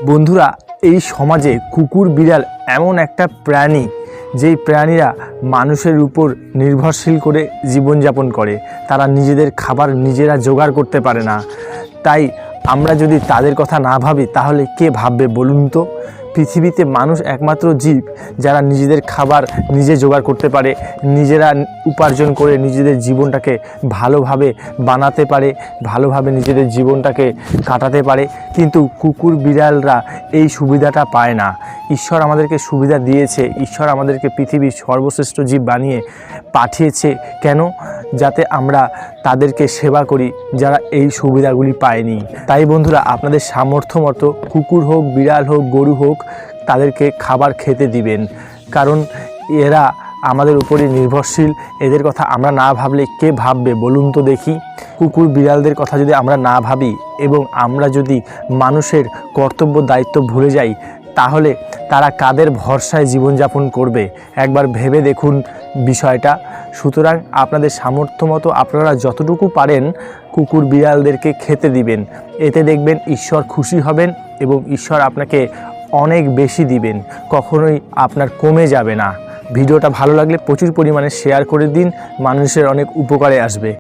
বন্ধুরা, এই সমাজে কুকুর বিড়াল এমন একটা প্রাণী যেই প্রাণীরা মানুষের উপর নির্ভরশীল করে জীবনযাপন করে। তারা নিজেদের খাবার নিজেরা জোগাড় করতে পারে না। তাই আমরা যদি তাদের কথা না ভাবি তাহলে কে ভাববে বলুন তো? পৃথিবীতে মানুষ একমাত্র জীব যারা নিজেদের খাবার নিজে জোগাড় করতে পারে, নিজেরা উপার্জন করে নিজেদের জীবনটাকে ভালোভাবে বানাতে পারে, ভালোভাবে নিজেদের জীবনটাকে কাটাতে পারে। কিন্তু কুকুর বিড়ালরা এই সুবিধাটা পায় না। ঈশ্বর আমাদেরকে সুবিধা দিয়েছে, ঈশ্বর আমাদেরকে পৃথিবীর সর্বশ্রেষ্ঠ জীব বানিয়ে পাঠিয়েছে। কেন? যাতে আমরা তাদেরকে সেবা করি যারা এই সুবিধাগুলি পায়নি। তাই বন্ধুরা, আপনাদের সামর্থ্য মতো কুকুর হোক, বিড়াল হোক, গরু হোক, তাদেরকে খাবার খেতে দিবেন। কারণ এরা আমাদের উপরে নির্ভরশীল। এদের কথা আমরা না ভাবলে কে ভাববে বলুন তো দেখি? কুকুর বিড়ালদের কথা যদি আমরা না ভাবি এবং আমরা যদি মানুষের কর্তব্য দায়িত্ব ভুলে যাই, তাহলে তারা কাদের ভরসায় জীবনযাপন করবে? একবার ভেবে দেখুন বিষয়টা। সুতরাং আপনাদের সামর্থ্য মতো আপনারা যতটুকু পারেন কুকুর বিড়ালদেরকে খেতে দিবেন। এতে দেখবেন ঈশ্বর খুশি হবেন এবং ঈশ্বর আপনাকে অনেক বেশি দিবেন, কখনোই আপনার কমে যাবে না। ভিডিওটা ভালো লাগলে প্রচুর পরিমাণে শেয়ার করে দিন, মানুষের অনেক উপকারে আসবে।